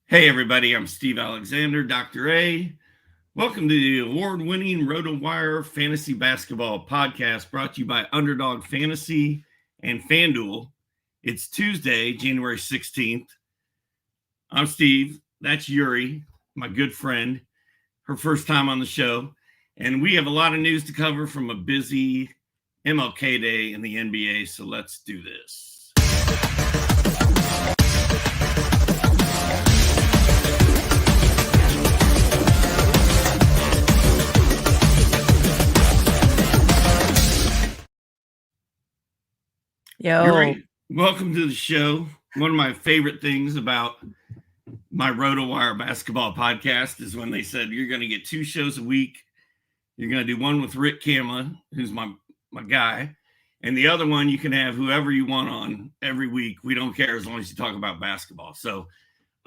Hey, everybody, I'm Steve Alexander, Dr. A. Welcome to the award-winning RotoWire Fantasy Basketball Podcast brought to you by Underdog Fantasy and FanDuel. It's Tuesday, January 16th. I'm Steve. That's Yuri, my good friend, her first time on the show. And we have a lot of news to cover from a busy MLK Day in the NBA, so let's do this. Yo, Yuri, welcome to the show. One of my favorite things about my RotoWire basketball podcast is when they said you're going to get 2 shows a week. You're going to do one with Rick Kamla, who's my guy, and the other one you can have whoever you want on every week. We don't care as long as you talk about basketball. So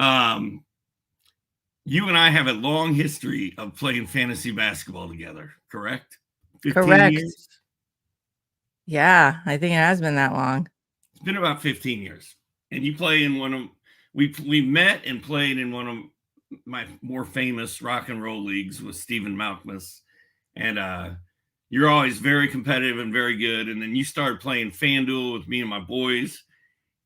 you and I have a long history of playing fantasy basketball together, correct? 15 correct. years? Yeah, I think it has been that long. It's been about 15 years. And you play in one of we met and played in one of my more famous rock and roll leagues with Stephen Malkmus. And you're always very competitive and very good. And then you started playing FanDuel with me and my boys,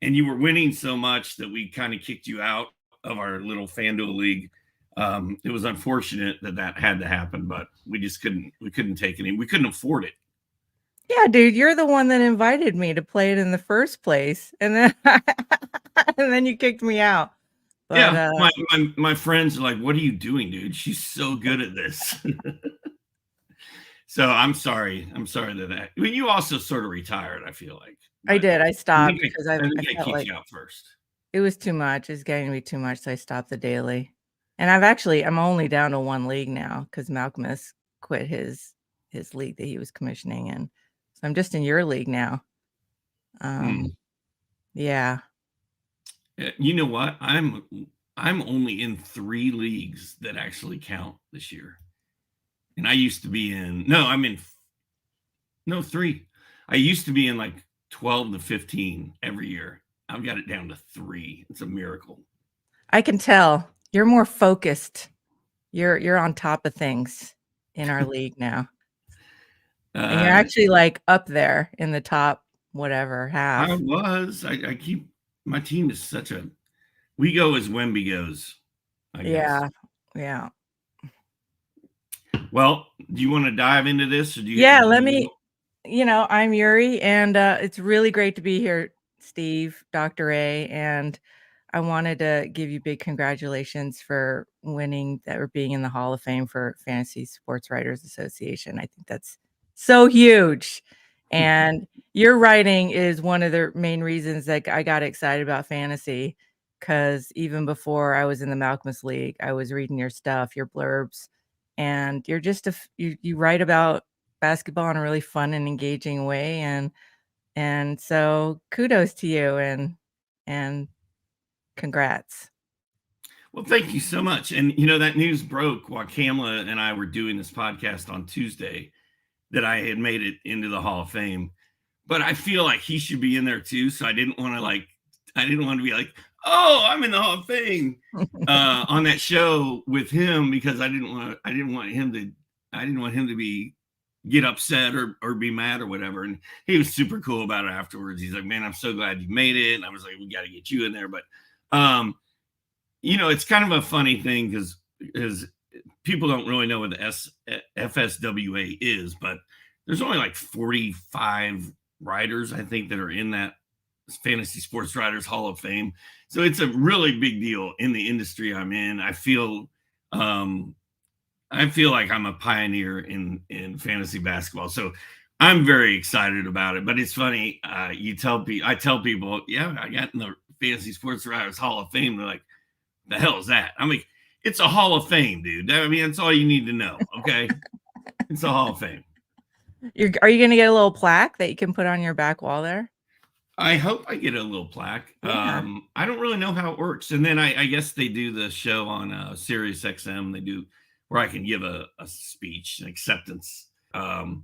and you were winning so much that we kind of kicked you out of our little FanDuel league. It was unfortunate that had to happen, but we just couldn't take it. We couldn't afford it. Yeah, dude, you're the one that invited me to play it in the first place, and then and then you kicked me out. But, yeah, my friends are like, "What are you doing, dude? She's so good at this." So I'm sorry that. But you also sort of retired. I feel like I did. I stopped because I felt kicked like you out first. It was too much. It's getting to be too much, so I stopped the daily. And I'm only down to one league now because Malkmus quit his league that he was commissioning in. So I'm just in your league now. Yeah. You know what? I'm only in 3 leagues that actually count this year. And I used to be in 3. I used to be in like 12 to 15 every year. I've got it down to 3. It's a miracle. I can tell you're more focused. You're on top of things in our league now. And you're actually like up there in the top, whatever, half. I was. I keep my team is such a. We go as Wemby goes. I guess. Yeah. Well, do you want to dive into this? Or do you? Yeah, let me. I'm Yuri, and it's really great to be here, Steve, Dr. A, and I wanted to give you big congratulations for winning that or being in the Hall of Fame for Fantasy Sports Writers Association. I think that's so huge. And your writing is one of the main reasons that I got excited about fantasy, because even before I was in the Malkmus League, I was reading your stuff, your blurbs, and you're just you write about basketball in a really fun and engaging way. And so kudos to you and congrats. Well, thank you so much. And that news broke while Kamla and I were doing this podcast on Tuesday that I had made it into the Hall of Fame. But I feel like he should be in there too. So I didn't want to be like, oh, I'm in the Hall of Fame on that show with him, because I didn't want him to get upset or be mad or whatever. And he was super cool about it afterwards. He's like, man, I'm so glad you made it. And I was like, we got to get you in there. But it's kind of a funny thing because people don't really know what the FSWA is, but there's only like 45 writers, I think, that are in that Fantasy Sports Writers Hall of Fame. So it's a really big deal in the industry I'm in. I feel like I'm a pioneer in fantasy basketball. So I'm very excited about it. But it's funny, I tell people, yeah, I got in the Fantasy Sports Writers Hall of Fame. They're like, the hell is that? I'm like, it's a Hall of Fame, dude. I mean, that's all you need to know. Okay. It's a Hall of Fame. Are you going to get a little plaque that you can put on your back wall there? I hope I get a little plaque. Yeah. I don't really know how it works. And then I guess they do the show on Sirius XM. They do where I can give a speech, an acceptance. So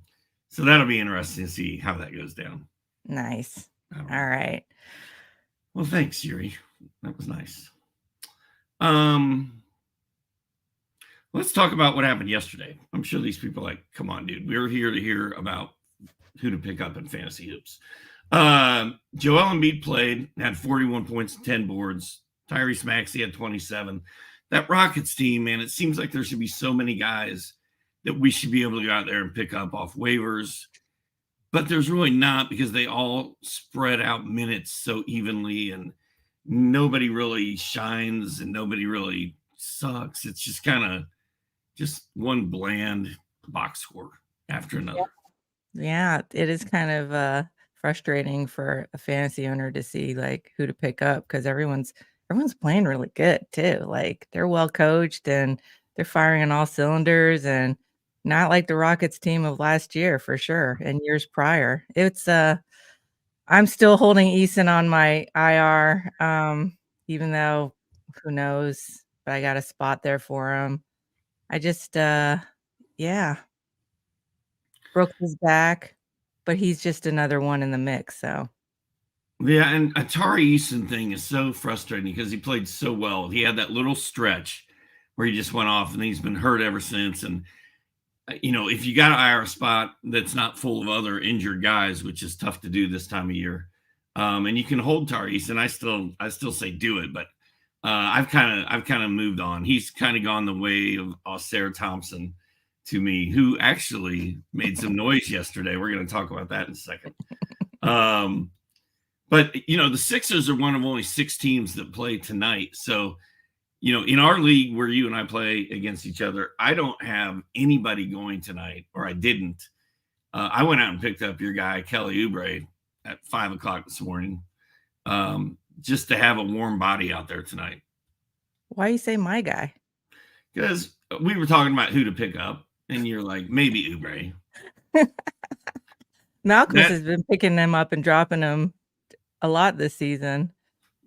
that'll be interesting to see how that goes down. Nice. All right. Well, thanks, Yuri. That was nice. Let's talk about what happened yesterday. I'm sure these people are like, come on, dude. We're here to hear about who to pick up in fantasy hoops. Joel Embiid played, had 41 points and 10 boards. Tyrese Maxey had 27. That Rockets team, man, it seems like there should be so many guys that we should be able to go out there and pick up off waivers. But there's really not, because they all spread out minutes so evenly and nobody really shines and nobody really sucks. It's just kind of just one bland box score after another. Yeah, it is kind of frustrating for a fantasy owner to see like who to pick up, because everyone's playing really good too. Like they're well coached and they're firing on all cylinders, and not like the Rockets team of last year for sure, and years prior. It's I'm still holding Eason on my IR, even though who knows, but I got a spot there for him. I just yeah. Brooks is back, but he's just another one in the mix, so. Yeah, and a Tari Eason thing is so frustrating because he played so well. He had that little stretch where he just went off, and he's been hurt ever since. And if you got an IR spot that's not full of other injured guys, which is tough to do this time of year, and you can hold Tari Eason, I still say do it. But I've kind of moved on. He's kind of gone the way of Ausar Thompson to me, who actually made some noise yesterday. We're going to talk about that in a second. But the Sixers are one of only 6 teams that play tonight. So, in our league where you and I play against each other, I don't have anybody going tonight, or I didn't. I went out and picked up your guy, Kelly Oubre, at 5:00 this morning, just to have a warm body out there tonight. Why you say my guy? Because we were talking about who to pick up, and you're like, maybe Oubre. Malcolm has been picking them up and dropping them a lot this season.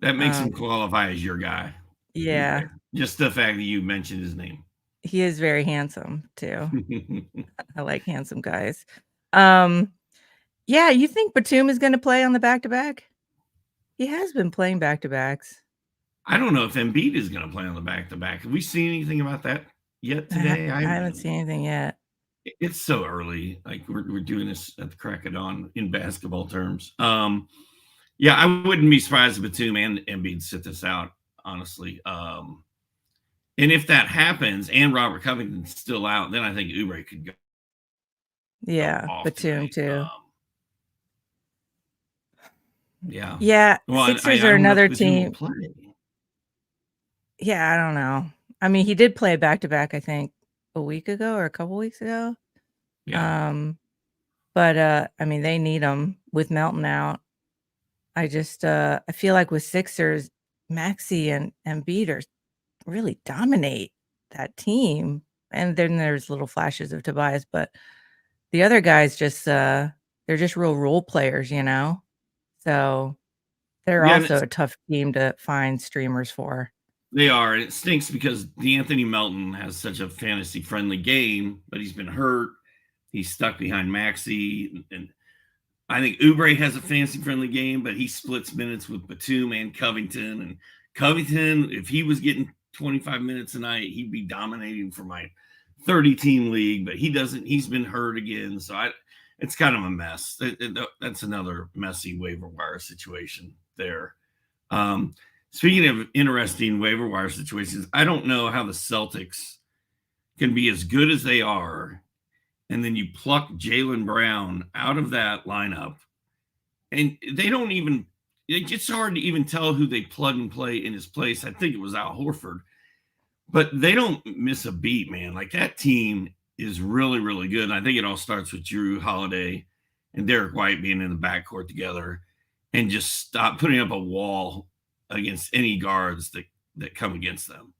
That makes him qualify as your guy. Yeah. Oubre. Just the fact that you mentioned his name. He is very handsome too. I like handsome guys. Yeah, you think Batum is going to play on the back-to-back? He has been playing back-to-backs. I don't know if Embiid is going to play on the back-to-back. Have we seen anything about that yet today? I haven't seen anything yet. It's so early. Like we're doing this at the crack of dawn in basketball terms. Yeah, I wouldn't be surprised if Batum and Embiid sit this out, honestly. And if that happens and Robert Covington's still out, then I think Oubre could go. Yeah, Batum too. Yeah. Yeah, well, Sixers are another team. Yeah, I don't know. I mean, he did play back-to-back, I think, a week ago or a couple weeks ago. Yeah. But I mean, they need him with Melton out. I just I feel like with Sixers, Maxey and Embiid really dominate that team. And then there's little flashes of Tobias, but the other guys just they're just real role players, So they're also a tough team to find streamers for. They are. It stinks because D'Anthony Melton has such a fantasy-friendly game, but he's been hurt. He's stuck behind Maxey. And I think Oubre has a fantasy-friendly game, but he splits minutes with Batum and Covington. And Covington, if he was getting 25 minutes a night, he'd be dominating for my 30-team league, but he doesn't. He's been hurt again. So it's kind of a mess. That's another messy waiver wire situation there. Speaking of interesting waiver wire situations, I don't know how the Celtics can be as good as they are, and then you pluck Jaylen Brown out of that lineup, and it's hard to even tell who they plug and play in his place. I think it was Al Horford, but they don't miss a beat, man. Like that team is really, really good. And I think it all starts with Jrue Holiday and Derrick White being in the backcourt together and just stop putting up a wall against any guards that come against them.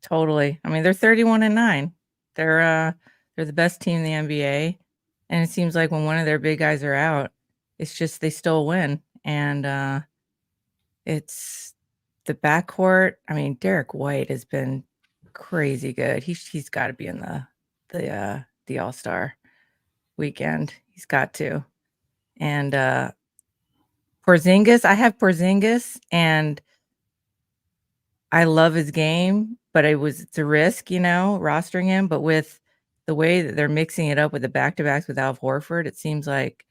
Totally. I mean, they're 31-9. They're the best team in the NBA. And it seems like when one of their big guys are out, it's just they still win. And it's the backcourt. I mean, Derrick White has been crazy good. He's got to be in the All-Star weekend. He's got to. And Porzingis, I have Porzingis, and I love his game, but it's a risk, rostering him. But with the way that they're mixing it up with the back-to-backs with Al Horford, it seems like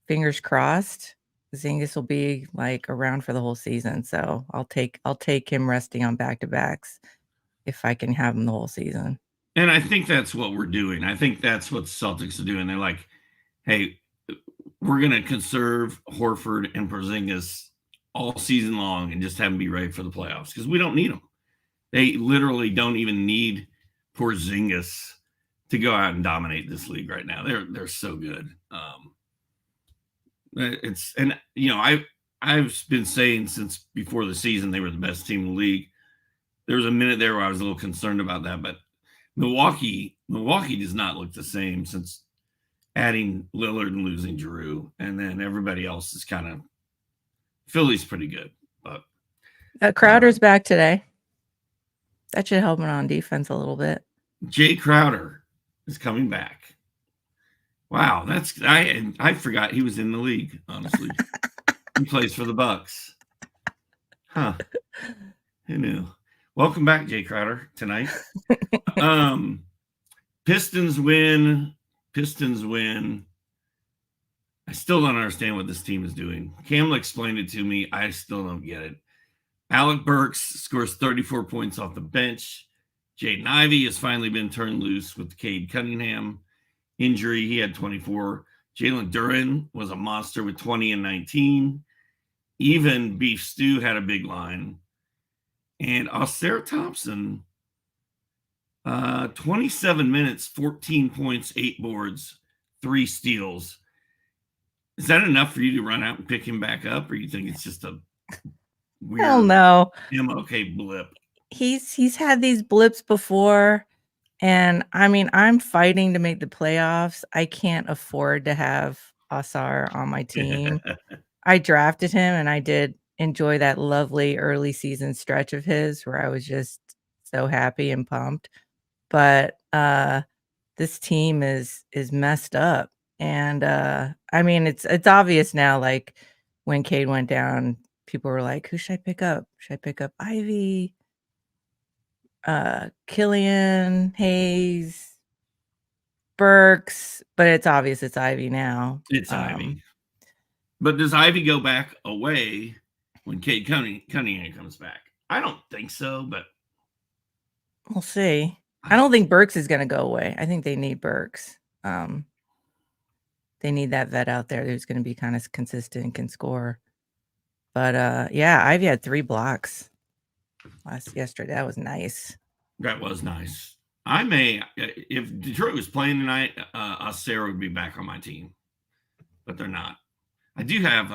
fingers crossed, Zingis will be like around for the whole season. So I'll take him resting on back-to-backs if I can have him the whole season. And I think that's what we're doing. I think that's what the Celtics are doing. They're like, hey, we're going to conserve Horford and Porzingis all season long and just have them be ready for the playoffs because we don't need them. They literally don't even need Porzingis to go out and dominate this league right now. They're so good. I've been saying since before the season they were the best team in the league. There was a minute there where I was a little concerned about that, but Milwaukee does not look the same since adding Lillard and losing Drew, and then everybody else is kind of Philly's pretty good, but Crowder's back today. That should help him on defense a little bit. Jae Crowder is coming back. Wow, I forgot he was in the league. Honestly, he plays for the Bucks. Huh? Who knew? Welcome back, Jae Crowder, tonight. Pistons win. I still don't understand what this team is doing. Kamla explained it to me. I still don't get it. Alec Burks scores 34 points off the bench. Jaden Ivey has finally been turned loose with Cade Cunningham injury. He had 24. Jalen Duren was a monster with 20 and 19. Even Beef Stew had a big line. And Ausar Thompson, 27 minutes, 14 points, 8 boards, 3 steals. Is that enough for you to run out and pick him back up, or you think it's just a weird Hell no. okay blip? He's had these blips before, and I mean, I'm fighting to make the playoffs. I can't afford to have Ausar on my team. I drafted him, and I did enjoy that lovely early season stretch of his where I was just so happy and pumped. But this team is messed up. And I mean, it's obvious now, like when Cade went down, people were like, who should I pick up? Should I pick up Ivy? Killian, Hayes, Burks, but it's obvious it's Ivy now. It's Ivy. But does Ivy go back away when Cade Cunningham comes back? I don't think so, but we'll see. I don't think Burks is going to go away. I think they need Burks. They need that vet out there who's going to be kind of consistent and can score. But yeah, Ivy had 3 blocks yesterday. That was nice. That was nice. If Detroit was playing tonight, Ausar would be back on my team, but they're not. I do have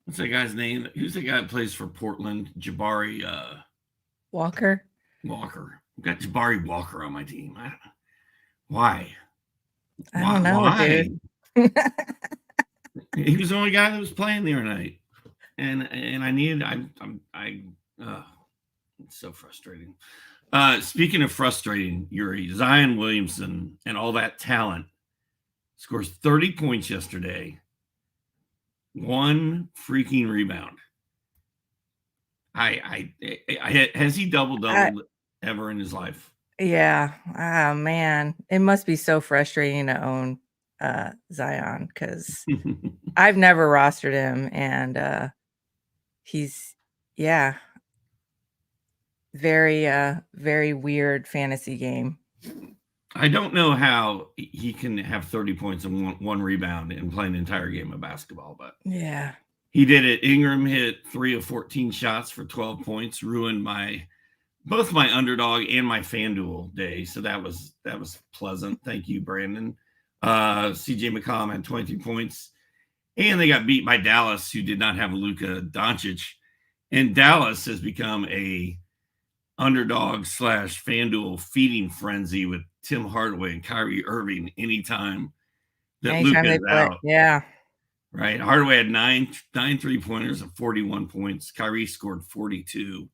what's that guy's name? Who's the guy that plays for Portland? Jabari Walker. I've got Jabari Walker on my team. Why? I don't know, dude. He was the only guy that was playing the other night, and it's so frustrating. Speaking of frustrating, Yuri, Zion Williamson and all that talent scores 30 points yesterday, 1 freaking rebound. Has he doubled ever in his life? Yeah. Oh man, it must be so frustrating to own Zion because I've never rostered him, and he's very weird fantasy game. I don't know how he can have 30 points and one rebound and play an entire game of basketball, but yeah, he did it. Ingram hit 3 of 14 shots for 12 points, ruined both my underdog and my FanDuel day. So that was pleasant. Thank you, Brandon. CJ McCollum had 20 points, and they got beat by Dallas, who did not have Luka Doncic. And Dallas has become a underdog / FanDuel feeding frenzy with Tim Hardaway and Kyrie Irving anytime that Luka is out. Yeah. Right. Hardaway had 9 3-pointers and 41 points. Kyrie scored 42.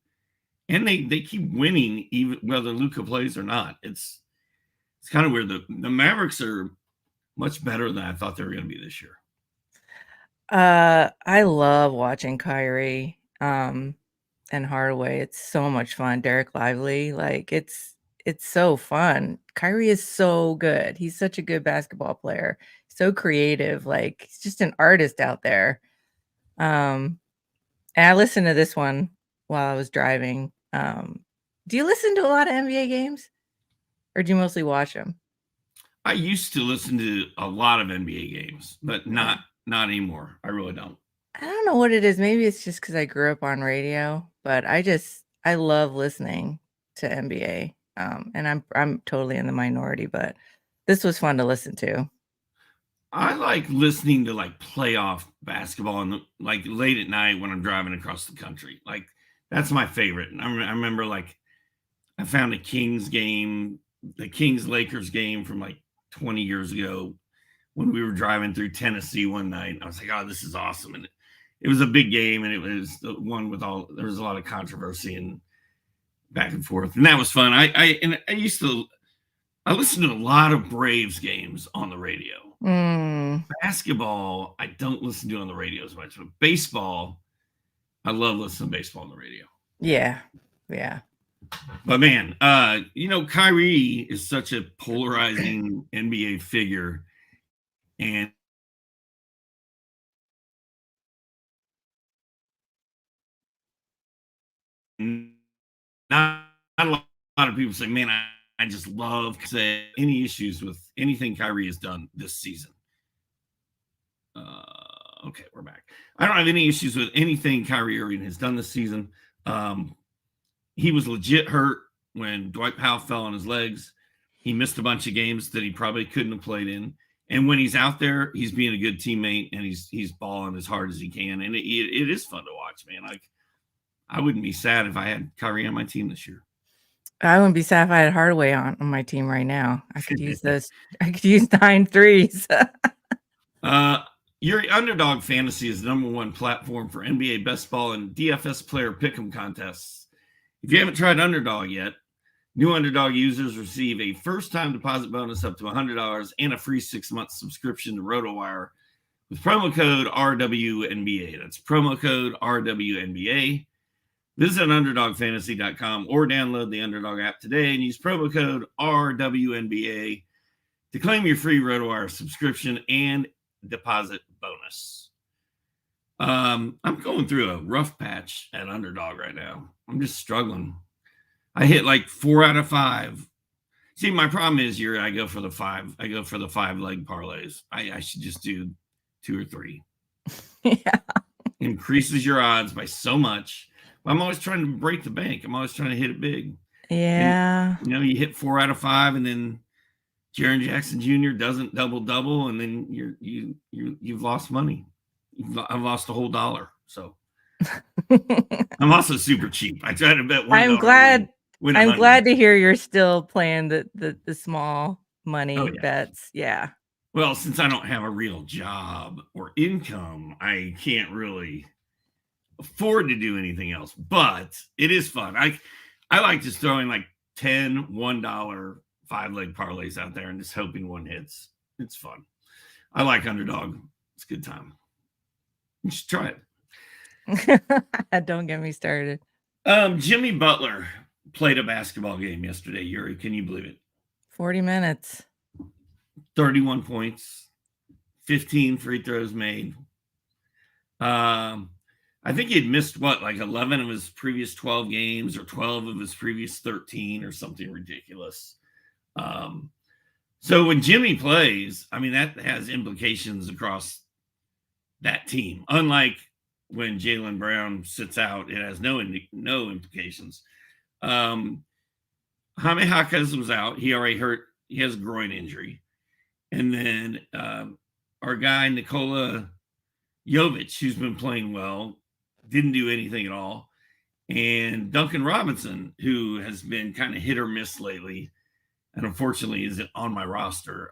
And they keep winning even whether Luka plays or not. It's kind of weird. The Mavericks are much better than I thought they were going to be this year. I love watching Kyrie. and Hardaway. It's so much fun. Derrick Lively, like it's so fun. Kyrie is so good. He's such a good basketball player. So creative. Like he's just an artist out there. And I listened to this one while I was driving. Do you listen to a lot of NBA games, or do you mostly watch them? I used to listen to a lot of NBA games, but not anymore. I really don't. I don't know what it is. Maybe it's just because I grew up on radio, but I love listening to NBA. And I'm totally in the minority, but this was fun to listen to. I like listening to like playoff basketball and like late at night when I'm driving across the country. Like that's my favorite. I remember like I found a Kings game, the Kings Lakers game from like 20 years ago when we were driving through Tennessee one night. I was like, oh, this is awesome. And it was a big game, and it was the one with there was a lot of controversy and back and forth. And that was fun. I listened to a lot of Braves games on the radio. Basketball, I don't listen to on the radio as much, but baseball, I love listening to baseball on the radio. Yeah. But man, Kyrie is such a polarizing NBA figure, and not a lot of people say, man, I just love any issues with anything Kyrie has done this season. Okay, we're back. I don't have any issues with anything Kyrie Irving has done this season. He was legit hurt when Dwight Powell fell on his legs. He missed a bunch of games that he probably couldn't have played in. And when he's out there, he's being a good teammate, and he's balling as hard as he can. And it is fun to watch, man. Like I wouldn't be sad if I had Kyrie on my team this year. I wouldn't be sad if I had Hardaway on my team right now. I could use those. I could use 9 threes. Your Underdog Fantasy is the #1 platform for NBA best ball and DFS player pick'em contests. If you haven't tried Underdog yet, new Underdog users receive a first-time deposit bonus up to $100 and a free 6-month subscription to RotoWire with promo code RWNBA. That's promo code RWNBA. Visit UnderdogFantasy.com or download the Underdog app today and use promo code RWNBA to claim your free RotoWire subscription and deposit bonus. I'm going through a rough patch at Underdog right now. I'm just struggling. I hit like 4 out of 5. See, my problem is I go for the 5 leg parlays. I should just do 2 or 3. Yeah. Increases your odds by so much. I'm always trying to break the bank. I'm always trying to hit it big. Yeah. And, you hit 4 out of 5, and then Jaren Jackson Jr. doesn't double, and then you've lost money. I've lost a whole $1. So I'm also super cheap. I try to bet $1. I'm glad to hear you're still playing the small money bets. Yeah. Well, since I don't have a real job or income, I can't really afford to do anything else, but it is fun. I like just throwing like 10 $1 5-leg parlays out there and just hoping one hits. It's fun. I like Underdog. It's a good time. You should try it. Don't get me started. Jimmy Butler played a basketball game yesterday, Yuri. Can you believe it? 40 minutes. 31 points, 15 free throws made. I think he'd missed like 11 of his previous 12 games or 12 of his previous 13 or something ridiculous. So when Jimmy plays, I mean, that has implications across that team. Unlike when Jaylen Brown sits out, it has no implications. Jaime Jaquez was out. He already hurt. He has a groin injury. And then our guy, Nikola Jovic, who's been playing well, didn't do anything at all. And Duncan Robinson, who has been kind of hit or miss lately, and unfortunately isn't on my roster,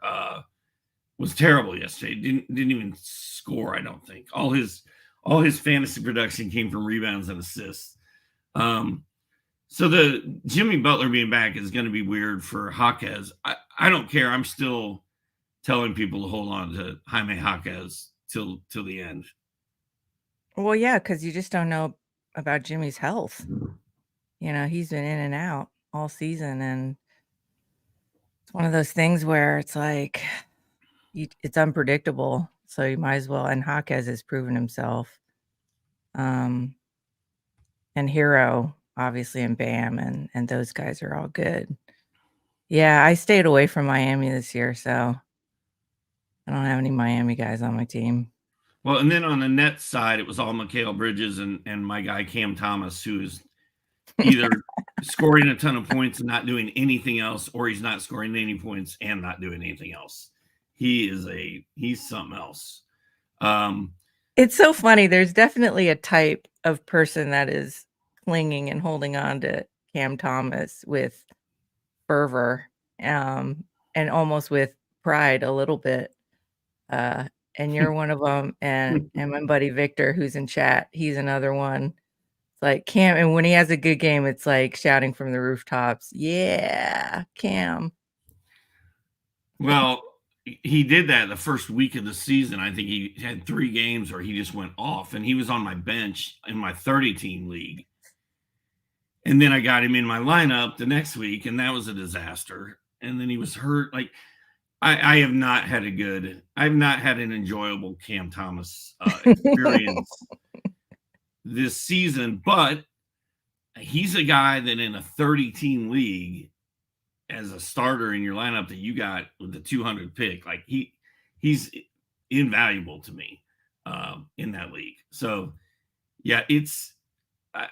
was terrible yesterday. Didn't even score, I don't think. All his fantasy production came from rebounds and assists. So the Jimmy Butler being back is going to be weird for Jaquez. I don't care. I'm still telling people to hold on to Jaime Jaquez till the end. Well, yeah, because you just don't know about Jimmy's health. You know, he's been in and out all season, and it's one of those things where it's like it's unpredictable. So you might as well. And Jaquez has proven himself. And Hero, obviously, and Bam, and those guys are all good. Yeah, I stayed away from Miami this year, so I don't have any Miami guys on my team. Well, and then on the Nets side, it was all Mikal Bridges and my guy Cam Thomas, who is either scoring a ton of points and not doing anything else, or he's not scoring any points and not doing anything else. He's something else. It's so funny. There's definitely a type of person that is clinging and holding on to Cam Thomas with fervor, and almost with pride a little bit. And you're one of them. And my buddy Victor, who's in chat, he's another one. It's like Cam, and when he has a good game, it's like shouting from the rooftops, "Yeah, Cam." Well, he did that the first week of the season. I think he had 3 games where he just went off, and he was on my bench in my 30-team league. And then I got him in my lineup the next week, and that was a disaster. And then he was hurt. Like, I have not had I've not had an enjoyable Cam Thomas experience this season, but he's a guy that in a 30-team league as a starter in your lineup that you got with the 200 pick, like he's invaluable to me in that league. So yeah,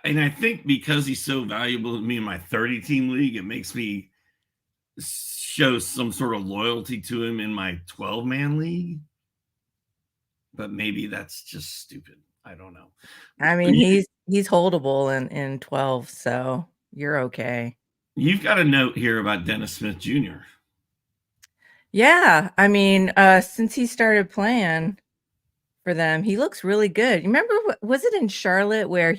and I think because he's so valuable to me in my 30-team league, it makes me show some sort of loyalty to him in my 12-man league. But maybe that's just stupid. I don't know. I mean, he's holdable in 12, so you're okay. You've got a note here about Dennis Smith Jr. Yeah, I mean, since he started playing for them, he looks really good. You remember, was it in Charlotte where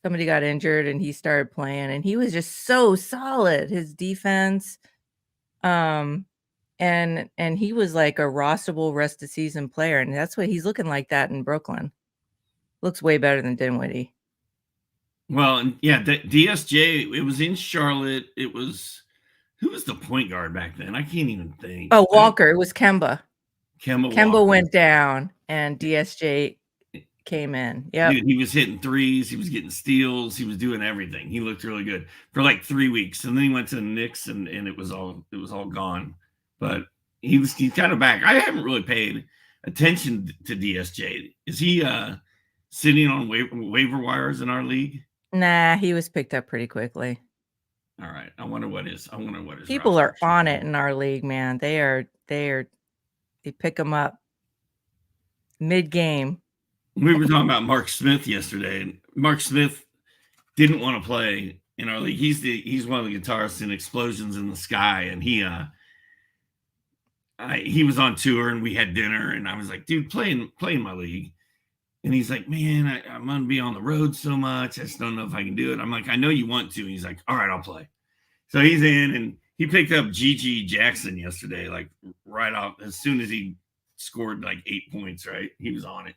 somebody got injured and he started playing, and he was just so solid. His defense, and he was like a rosterable rest of season player, and that's what he's looking like that in Brooklyn. Looks way better than Dinwiddie. Well, yeah, DSJ, it was in Charlotte. It was, who was the point guard back then? I can't even think. Oh, Walker. It was Kemba. Kemba went down, and DSJ came in. Yeah, he was hitting threes. He was getting steals. He was doing everything. He looked really good for like 3 weeks, and then he went to the Knicks, and it was all gone. But he's kind of back. I haven't really paid attention to DSJ. Is he sitting on waiver wires in our league? Nah, he was picked up pretty quickly. All right. I wonder what his people are on it in our league, man. They pick them up mid-game. We were talking about Mark Smith yesterday, and Mark Smith didn't want to play in our league. He's one of the guitarists in Explosions in the Sky, and he was on tour, and we had dinner, and I was like, dude, play in my league. And he's like, man, I'm going to be on the road so much. I just don't know if I can do it. I'm like, I know you want to. And he's like, all right, I'll play. So he's in, and he picked up G.G. Jackson yesterday, like right off, as soon as he scored like 8 points, right? He was on it.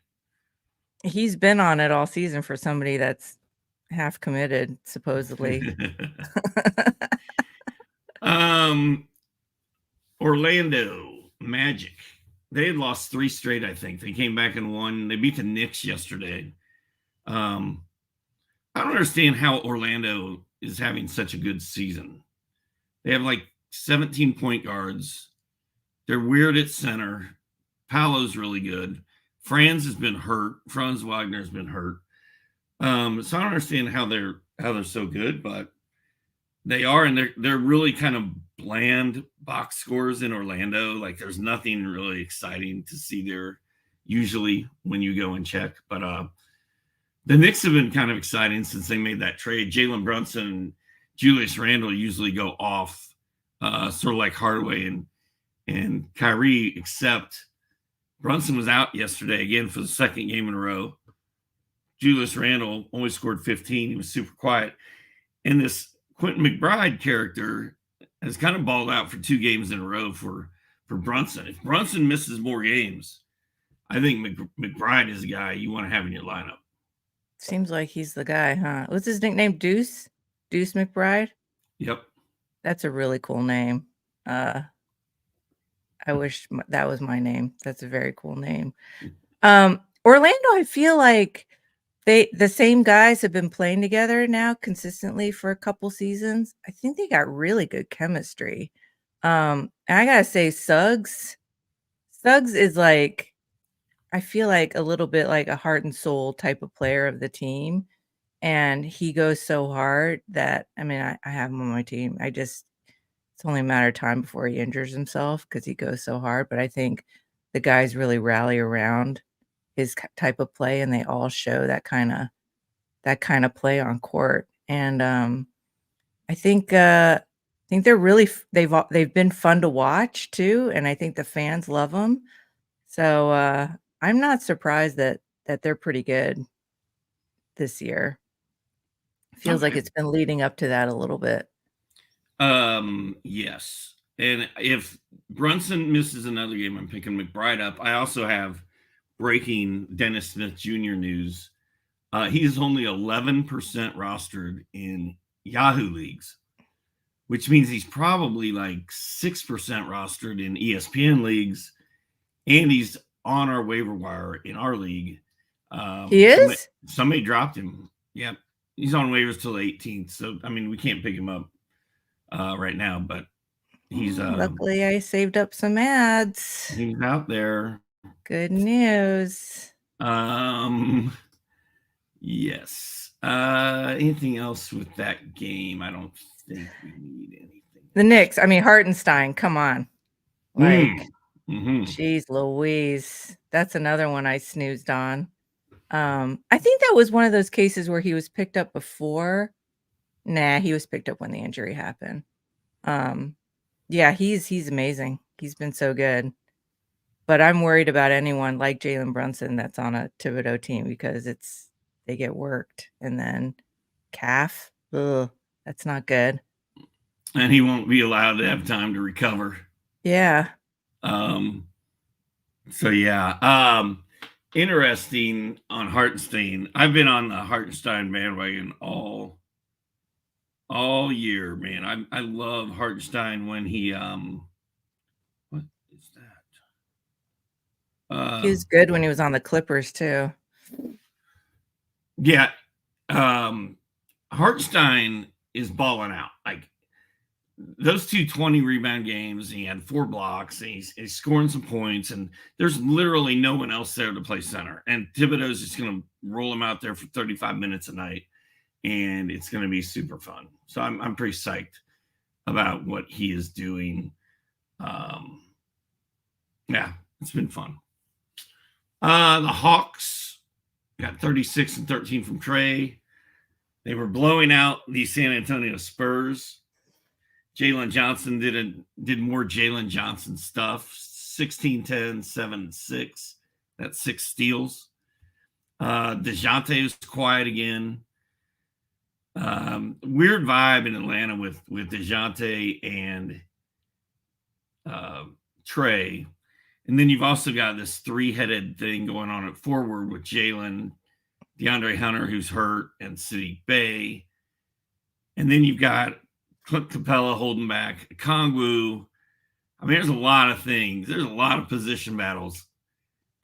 He's been on it all season for somebody that's half committed, supposedly. Orlando Magic. They had lost 3 straight, I think. They came back and won. They beat the Knicks yesterday. I don't understand how Orlando is having such a good season. They have like 17 point guards. They're weird at center. Paolo's really good. Franz has been hurt. Franz Wagner's been hurt. So I don't understand how they're so good, but they are, and they're really kind of bland box scores in Orlando. Like there's nothing really exciting to see there usually when you go and check. But the Knicks have been kind of exciting since they made that trade. Jalen Brunson and Julius Randle usually go off, sort of like Hardaway and Kyrie, except Brunson was out yesterday again for the second game in a row. Julius Randle only scored 15. He was super quiet. And this Quentin McBride character has kind of balled out for 2 games in a row for Brunson. If Brunson misses more games, I think McBride is a guy you want to have in your lineup. Seems like he's the guy, huh? What's his nickname? Deuce? Deuce McBride? Yep. That's a really cool name. I wish that was my name. That's a very cool name. Orlando, I feel like the same guys have been playing together now consistently for a couple seasons. I think they got really good chemistry. And I gotta say, Suggs is like, I feel like a little bit like a heart and soul type of player of the team. And he goes so hard that, I mean, I have him on my team. It's only a matter of time before he injures himself because he goes so hard. But I think the guys really rally around his type of play, and they all show that kind of play on court. And I think they're really they've been fun to watch too, and I think the fans love them. So I'm not surprised that they're pretty good this year. Feels like it's been leading up to that a little bit. Yes. And if Brunson misses another game, I'm picking McBride up. I also have breaking Dennis Smith Jr. news. He is only 11% rostered in Yahoo leagues, which means he's probably like 6% rostered in ESPN leagues, and he's on our waiver wire in our league. He is? Somebody dropped him. Yep. He's on waivers till the 18th. So, I mean, we can't pick him up right now, but he's luckily I saved up some ads. He's out there. Good news. Yes. Anything else with that game? I don't think we need anything. The Knicks. I mean, Hartenstein. Come on. Like, geez Louise. That's another one I snoozed on. I think that was one of those cases where he was picked up before. Nah, he was picked up when the injury happened. Yeah, he's amazing. He's been so good. But I'm worried about anyone like Jalen Brunson that's on a Thibodeau team because they get worked, and then calf, that's not good. And he won't be allowed to have time to recover. Yeah. So yeah. Interesting on Hartenstein. I've been on the Hartenstein bandwagon all year, man. I love Hartenstein when he what is that? He was good when he was on the Clippers too. Yeah. Hartenstein is balling out. Like those 20 rebound games, he had 4 blocks, and he's scoring some points, and there's literally no one else there to play center. And Thibodeau's just going to roll him out there for 35 minutes a night, and it's going to be super fun. So I'm pretty psyched about what he is doing. Yeah, it's been fun. The Hawks got 36 and 13 from Trey. They were blowing out the San Antonio Spurs. Jalen Johnson did more Jalen Johnson stuff. 16-10, 7-6. That's 6 steals. DeJounte was quiet again. Weird vibe in Atlanta with DeJounte and Trey. And then you've also got this 3-headed thing going on at forward with Jaylen, DeAndre Hunter, who's hurt, and Saddiq Bey. And then you've got Clint Capella holding back Kongwu. I mean, there's a lot of things. There's a lot of position battles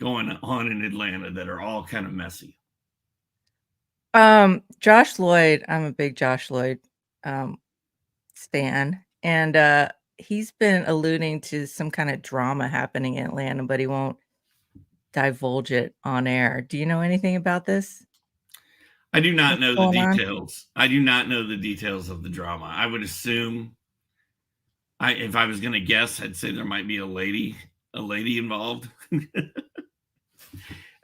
going on in Atlanta that are all kind of messy. Josh Lloyd, I'm a big Josh Lloyd stan, and he's been alluding to some kind of drama happening in Atlanta, but he won't divulge it on air. Do you know anything about this? I do not know the details. I do not know the details of the drama. I would assume, if I was going to guess, I'd say there might be a lady involved.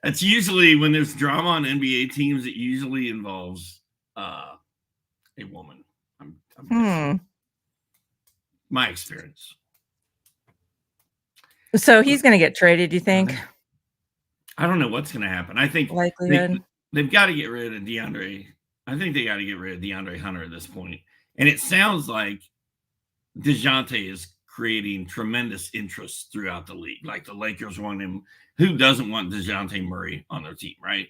That's usually when there's drama on NBA teams. It usually involves a woman. I'm my experience. So he's going to get traded. Do you think? I don't know what's going to happen. I think likelihood. They've got to get rid of DeAndre. I think they got to get rid of DeAndre Hunter at this point. And it sounds like DeJounte is creating tremendous interest throughout the league. Like the Lakers want him. Who doesn't want DeJounte Murray on their team, right?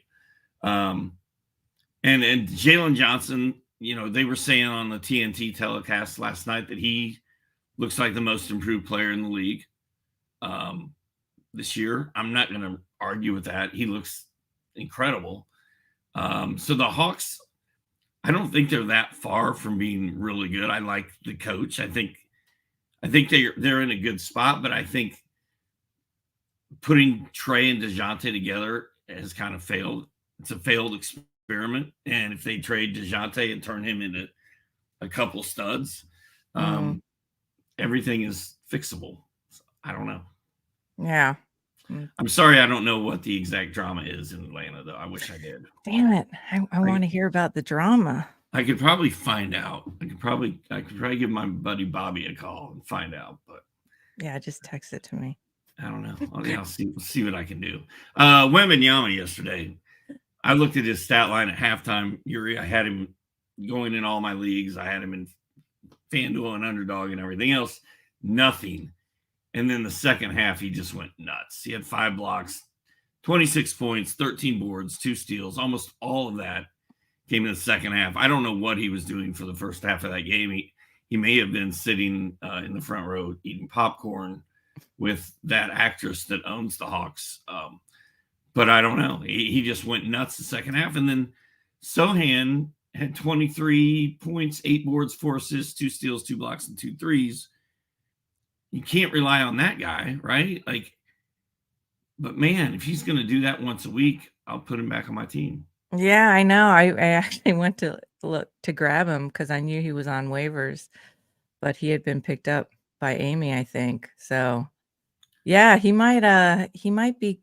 And Jalen Johnson, they were saying on the TNT telecast last night that he looks like the most improved player in the league this year. I'm not going to argue with that. He looks incredible. So the Hawks, I don't think they're that far from being really good. I like the coach. I think they're in a good spot, but I think putting Trey and DeJounte together has kind of failed. It's a failed experiment. And if they trade DeJounte and turn him into a couple studs, everything is fixable. I don't know. Yeah. I'm sorry I don't know what the exact drama is in Atlanta, though. I wish I did. Damn it. I want to hear about the drama. I could probably find out. I could probably give my buddy Bobby a call and find out, but yeah, just text it to me. I don't know. I'll see what I can do. Wembanyama yesterday. I looked at his stat line at halftime. Yuri, I had him going in all my leagues. I had him in FanDuel and Underdog and everything else. Nothing. And then the second half, he just went nuts. He had 5 blocks, 26 points, 13 boards, 2 steals. Almost all of that came in the second half. I don't know what he was doing for the first half of that game. He may have been sitting in the front row eating popcorn with that actress that owns the Hawks. But I don't know. He just went nuts the second half. And then Sohan had 23 points, 8 boards, 4 assists, 2 steals, 2 blocks, and 2 threes. You can't rely on that guy, right? But man, if he's going to do that once a week, I'll put him back on my team. Yeah, I know. I actually went to look to grab him because I knew he was on waivers, but he had been picked up by Amy, I think. So yeah, he might be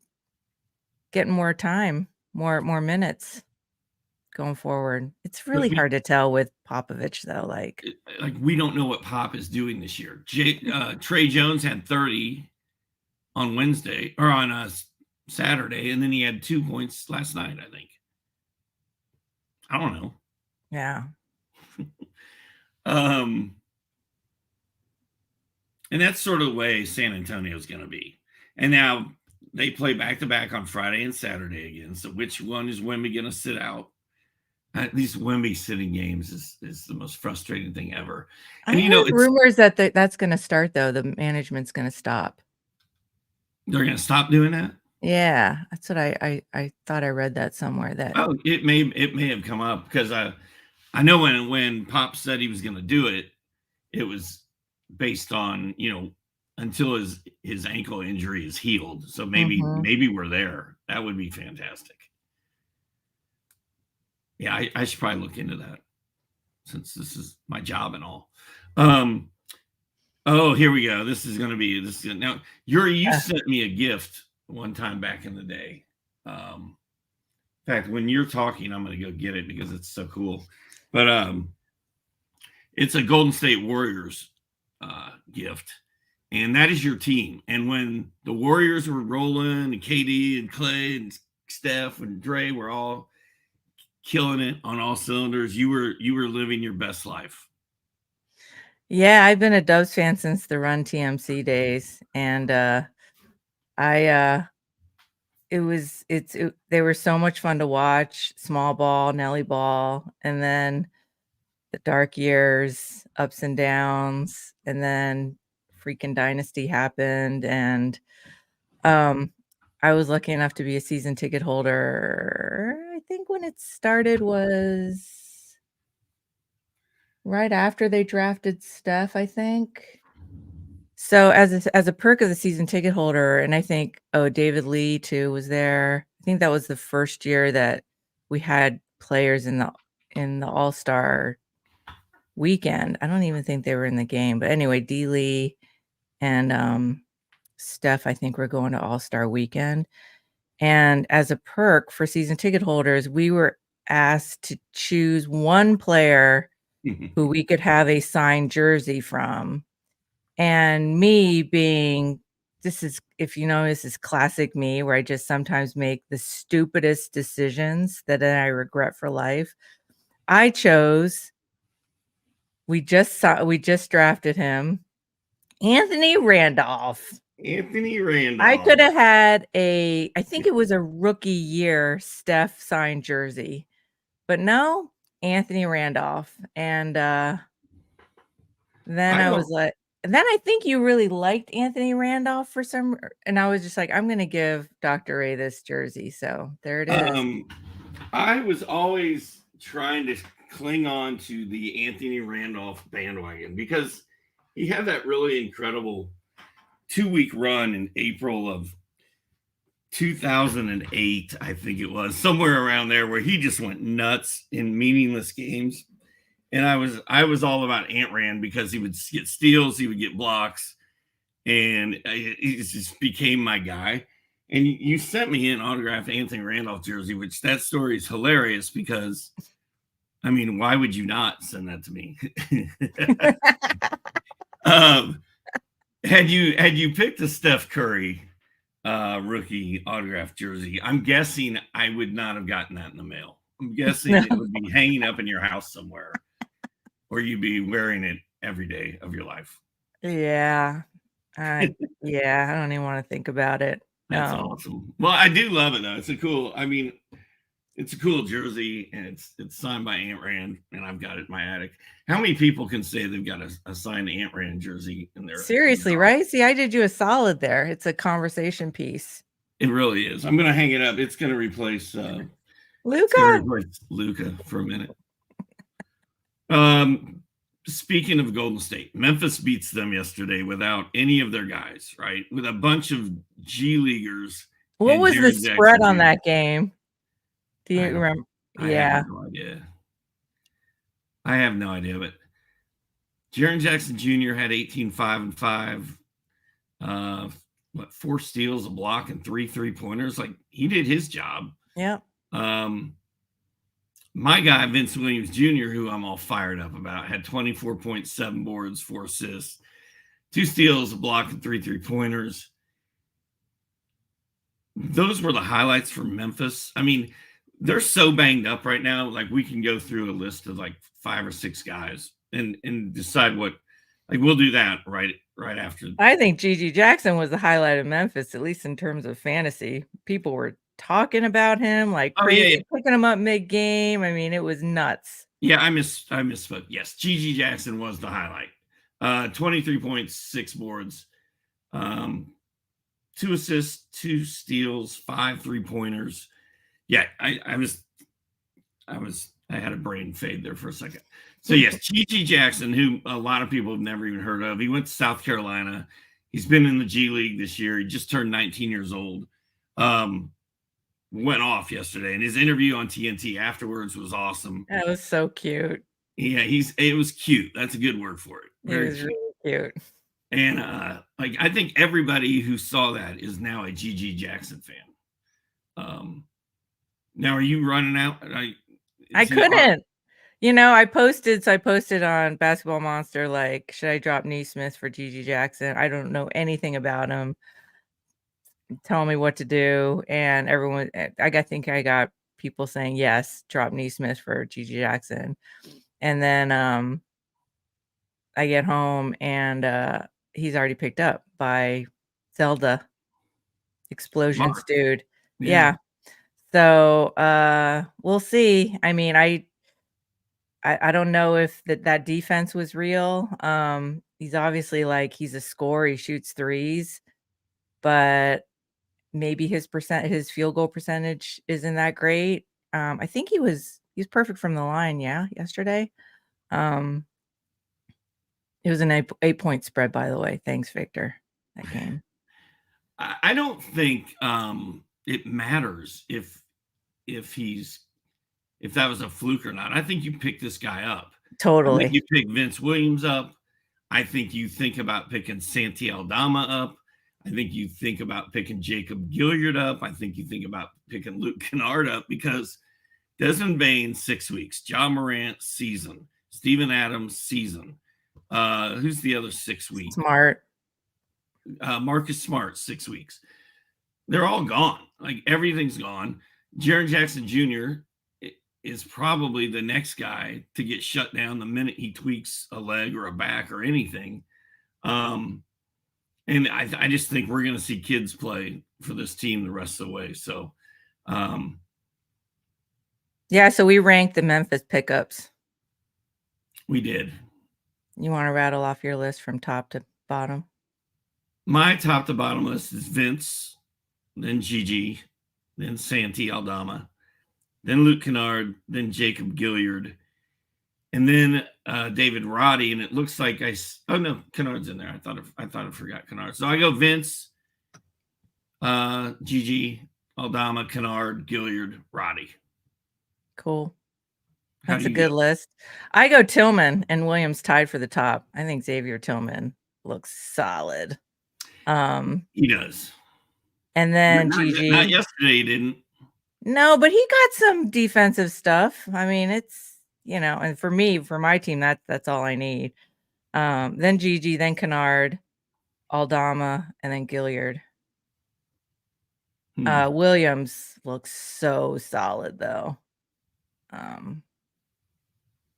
getting more time, more minutes going forward. It's really hard to tell with Popovich, though. Like we don't know what Pop is doing this year. Trey Jones had 30 on Wednesday or on Saturday, and then he had 2 points last night, I think. I don't know. Yeah. And that's sort of the way San Antonio is going to be. And now they play back-to-back on Friday and Saturday again. So which one is Wemby going to sit out? These Wemby sitting games is the most frustrating thing ever. And I heard rumors that that's going to start, though. The management's going to stop. They're going to stop doing that? Yeah, that's what I thought I read that somewhere. That it may have come up because I know when Pop said he was going to do it, it was based on until his ankle injury is healed. So maybe we're there. That would be fantastic. Yeah, I should probably look into that since this is my job and all. Oh, here we go. Now, Yuri, you sent me a gift one time back in the day. In fact, when you're talking, I'm going to go get it because it's so cool. But it's a Golden State Warriors gift, and that is your team. And when the Warriors were rolling, and KD and Clay and Steph and Dre were all killing it on all cylinders, you were living your best life. Yeah, I've been a Dubs fan since the Run TMC days, and they were so much fun to watch. Small ball, Nelly ball, and then the dark years, ups and downs, and then freaking Dynasty happened, and I was lucky enough to be a season ticket holder. I think when it started was right after they drafted Steph, I think. So as a perk of the season ticket holder, and I think David Lee too was there. I think that was the first year that we had players in the All-Star weekend. I don't even think they were in the game, but anyway, D Lee and Steph, I think, were going to All-Star weekend. And as a perk for season ticket holders, we were asked to choose one player who we could have a signed jersey from. And me being, this is classic me, where I just sometimes make the stupidest decisions that then I regret for life. I chose, we just drafted him, Anthony Randolph. I could have had I think it was a rookie year Steph signed jersey, But no, Anthony Randolph. And then I was like, and then I think you really liked Anthony Randolph for some, and I was just like, I'm going to give Dr. Ray this jersey. So there it is. I was always trying to cling on to the Anthony Randolph bandwagon because he had that really incredible 2-week run in April of 2008, I think it was, somewhere around there, where he just went nuts in meaningless games. And I was all about Ant Rand because he would get steals, he would get blocks, and he just became my guy. And you sent me an autographed Anthony Randolph jersey, which that story is hilarious because, I mean, why would you not send that to me? Had you picked a Steph Curry rookie autographed jersey, I'm guessing I would not have gotten that in the mail. I'm guessing it would be hanging up in your house somewhere, or you'd be wearing it every day of your life. Yeah. I don't even want to think about it. That's awesome. Well, I do love it though. It's a cool jersey, and it's signed by Ant Rand, and I've got it in my attic. How many people can say they've got a signed Ant Rand jersey in their seriously, right? See, I did you a solid there. It's a conversation piece. It really is. I'm gonna hang it up. It's gonna replace Luka. Luka for a minute. Speaking of Golden State, Memphis beats them yesterday without any of their guys, right? With a bunch of G Leaguers. What was the spread on that game? Do you remember? Yeah. I have no idea, but Jaren Jackson Jr. had 18, 5, and 5. 4 steals, a block, and 3 3-pointers. Like, he did his job. Yeah. My guy, Vince Williams Jr., who I'm all fired up about, had 24.7 boards, 4 assists, 2 steals, a block, and 3 3-pointers. Those were the highlights for Memphis. I mean, they're so banged up right now. Like, we can go through a list of like 5 or 6 guys and decide what, like, we'll do that right after. I think GG Jackson was the highlight of Memphis, at least in terms of fantasy. People were talking about him like crazy, picking him up mid-game. I mean, it was nuts. Yeah, I misspoke. Yes, GG Jackson was the highlight. 23.6 boards, 2 assists, 2 steals, 5 3-pointers. Yeah, I had a brain fade there for a second. So yes, GG Jackson, who a lot of people have never even heard of. He went to South Carolina. He's been in the G League this year. He just turned 19 years old. Went off yesterday, and his interview on TNT afterwards was awesome. That was so cute. Yeah, it was cute. That's a good word for it. Very it was cute. Really cute. And like, I think everybody who saw that is now a GG Jackson fan. Now, are you running out? I couldn't. You know, I posted on Basketball Monster, like, should I drop Neesmith for GG Jackson? I don't know anything about him. Tell me what to do. And everyone, I think I got people saying, yes, drop Neesmith for GG Jackson. And then I get home and he's already picked up by Zelda Explosions dude. Yeah. So we'll see. I mean, I don't know if that defense was real. He's obviously like, he's a scorer, he shoots threes, but maybe his field goal percentage isn't that great. I think he's perfect from the line. Yeah, yesterday. It was an 8-point spread, by the way. Thanks, Victor. That game. I don't think it matters if that was a fluke or not. I think you pick this guy up. Totally. I think you pick Vince Williams up. I think you think about picking Santi Aldama up. I think you think about picking Jacob Gilyard up. I think you think about picking Luke Kennard up, because Desmond Bain, 6 weeks. John Morant, season. Steven Adams, season. Who's the other 6 weeks? Smart. Marcus Smart, 6 weeks. They're all gone. Like, everything's gone. Jaren Jackson Jr. is probably the next guy to get shut down the minute he tweaks a leg or a back or anything. And I just think we're going to see kids play for this team the rest of the way. So Yeah, so we ranked the Memphis pickups. We did. You want to rattle off your list from top to bottom? My top to bottom list is Vince, then Gigi, then Santi Aldama, then Luke Kennard, then Jacob Gilliard, and then David Roddy. And it looks like oh no, Kennard's in there. I thought I forgot Kennard. So I go Vince, Gigi, Aldama, Kennard, Gilliard, Roddy. Cool. That's a good list. I go Tillman and Williams tied for the top. I think Xavier Tillman looks solid. He does. And then Gigi. Not yesterday, he didn't. No, but he got some defensive stuff. I mean, it's, and for me, for my team, that's all I need. Then Gigi, then Kennard, Aldama, and then Gilliard. Williams looks so solid though.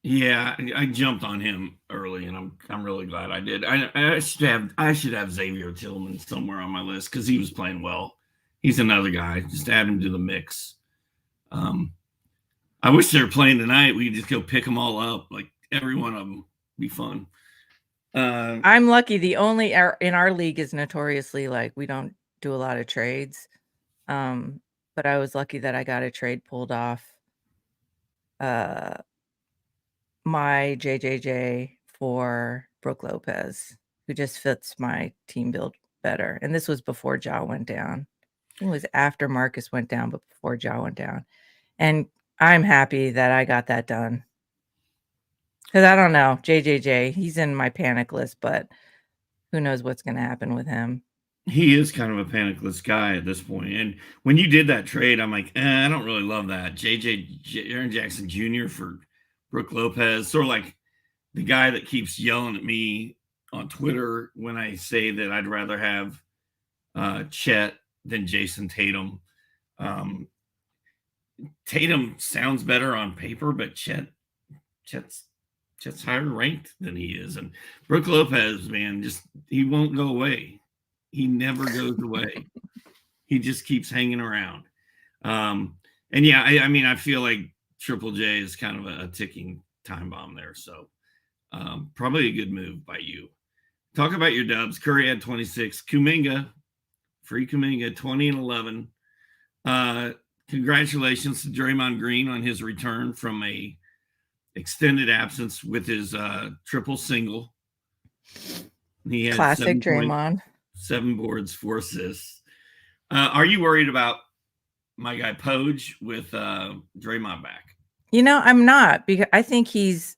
Yeah, I jumped on him early, and I'm really glad I did. I should have Xavier Tillman somewhere on my list because he was playing well. He's another guy. Just add him to the mix. I wish they were playing tonight. We could just go pick them all up, like every one of them. Be fun. I'm lucky. The only in our league is notoriously like we don't do a lot of trades. But I was lucky that I got a trade pulled off. My JJJ for Brook Lopez, who just fits my team build better. And this was before Ja went down. I think it was after Marcus went down, but before Ja went down. And I'm happy that I got that done. Because I don't know, JJJ, he's in my panic list, but who knows what's going to happen with him. He is kind of a panic list guy at this point. And when you did that trade, I'm like, I don't really love that. Jaren Jackson Jr. for Brook Lopez, sort of like the guy that keeps yelling at me on Twitter when I say that I'd rather have Chet than Jason Tatum. Tatum sounds better on paper, but Chet's higher ranked than he is. And Brook Lopez, man, he won't go away. He never goes away. He just keeps hanging around. And yeah, I mean, I feel like Triple J is kind of a ticking time bomb there. So probably a good move by you. Talk about your dubs. Curry had 26. Free Kuminga, 20 and 11. Congratulations to Draymond Green on his return from a extended absence with his triple single. He had classic Draymond. 7 boards, 4 assists. Are you worried about my guy Poge with Draymond back? I'm not, because I think he's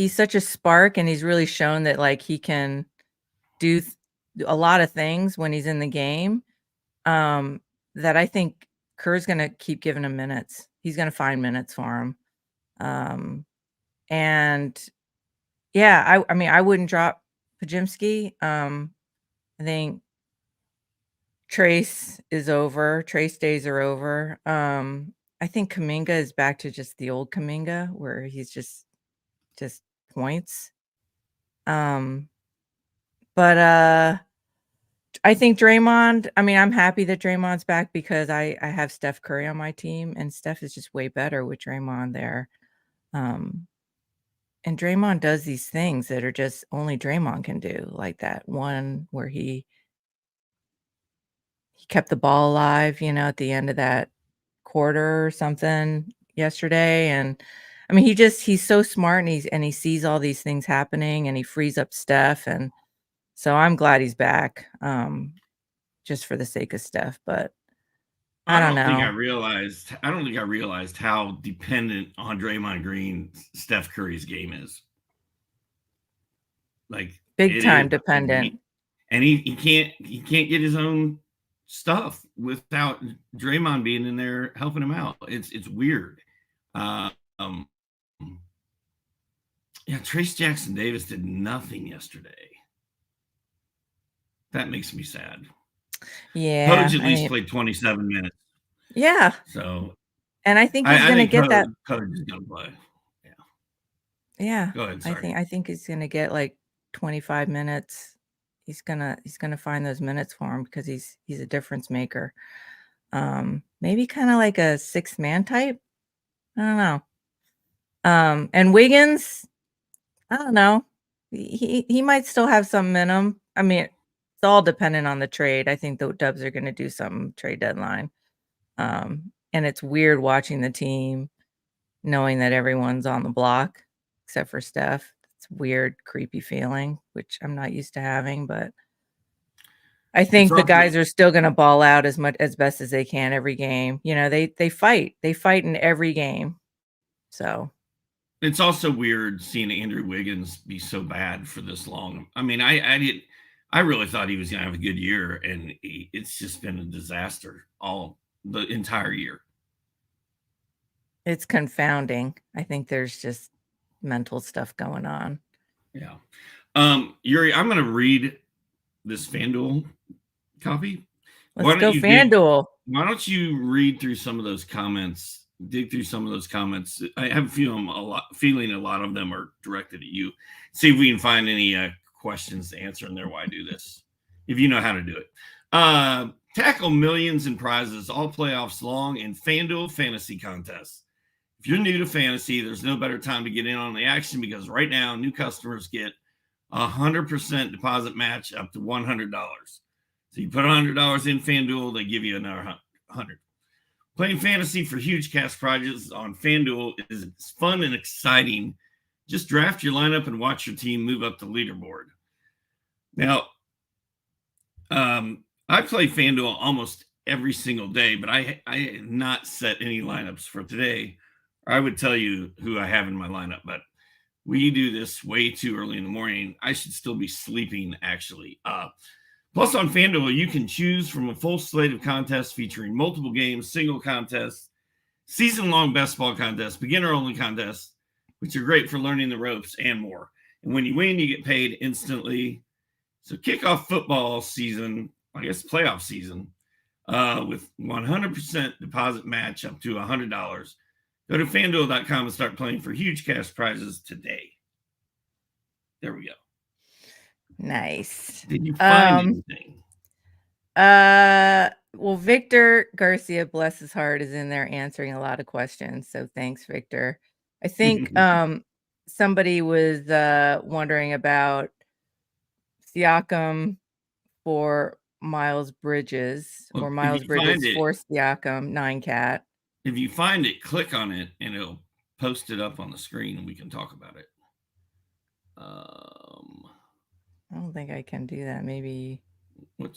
such a spark, and he's really shown that like he can do a lot of things when he's in the game. That I think Kerr's going to keep giving him minutes. He's going to find minutes for him. And yeah, I mean, I wouldn't drop Podziemski. I think Trace days are over. I think Kuminga is back to just the old Kuminga where he's just points. But I think Draymond, I mean, I'm happy that Draymond's back because I have Steph Curry on my team, and Steph is just way better with Draymond there. And Draymond does these things that are just only Draymond can do, like that one where he kept the ball alive, at the end of that quarter or something yesterday. And I mean, he's so smart, and he sees all these things happening, and he frees up Steph. And so I'm glad he's back, just for the sake of Steph. But I don't know. I don't think I realized how dependent on Draymond Green Steph Curry's game is. Like big time dependent. And he can't get his own stuff without Draymond being in there helping him out. It's weird. Yeah, Trace Jackson Davis did nothing yesterday. That makes me sad. Yeah, Poge at least played 27 minutes. Yeah. So, and I think he's going to get that. Poge is going to play. Yeah. Yeah. Go ahead. Sorry. I think he's going to get like 25 minutes. He's gonna find those minutes for him because he's a difference maker. Maybe kind of like a 6-man type. I don't know. And Wiggins, I don't know. He might still have some in him. I mean, it's all dependent on the trade. I think the Dubs are going to do some trade deadline. And it's weird watching the team knowing that everyone's on the block except for Steph. It's a weird, creepy feeling, which I'm not used to having, but I think the guys are still going to ball out as best as they can every game. You know, they fight. They fight in every game. So it's also weird seeing Andrew Wiggins be so bad for this long. I mean, I really thought he was going to have a good year, and it's just been a disaster all the entire year. It's confounding. I think there's just mental stuff going on. Yeah. Yuri, I'm going to read this FanDuel copy. Let's go FanDuel. Why don't you read through some of those comments, dig through some of those comments? I have a feeling a lot of them are directed at you. See if we can find any questions to answer in there while I do this, if you know how to do it. Tackle millions in prizes all playoffs long in FanDuel fantasy contests. If you're new to fantasy, there's no better time to get in on the action because right now new customers get 100% deposit match up to $100. So you put $100 in FanDuel, they give you another 100. Playing fantasy for huge cash prizes on FanDuel is fun and exciting. Just draft your lineup and watch your team move up the leaderboard. Now, I play FanDuel almost every single day, but I have not set any lineups for today. I would tell you who I have in my lineup, but we do this way too early in the morning. I should still be sleeping, actually. Plus, on FanDuel, you can choose from a full slate of contests featuring multiple games, single contests, season-long best ball contests, beginner-only contests, which are great for learning the ropes and more. And when you win, you get paid instantly. So kick off football season, I guess playoff season, with 100% deposit match up to $100. Go to FanDuel.com and start playing for huge cash prizes today. There we go. Nice. Did you find anything? Well, Victor Garcia, bless his heart, is in there answering a lot of questions. So thanks, Victor. I think somebody was wondering about Siakam for Miles Bridges, or Miles Bridges for Siakam, 9-cat. If you find it, click on it, and it'll post it up on the screen, and we can talk about it. I don't think I can do that. Maybe.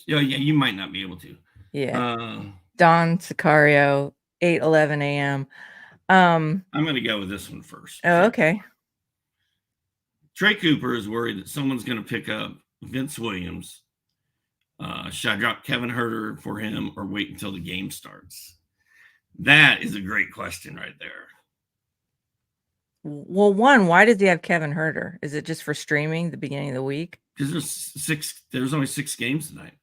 Yeah, you might not be able to. Yeah. Don Sicario, 8:11 a.m. I'm going to go with this one first. Oh, okay. Trey Cooper is worried that someone's going to pick up Vince Williams. Should I drop Kevin Huerter for him or wait until the game starts? That is a great question right there. Well, why does he have Kevin Huerter? Is it just for streaming the beginning of the week? Because there's only 6 games tonight.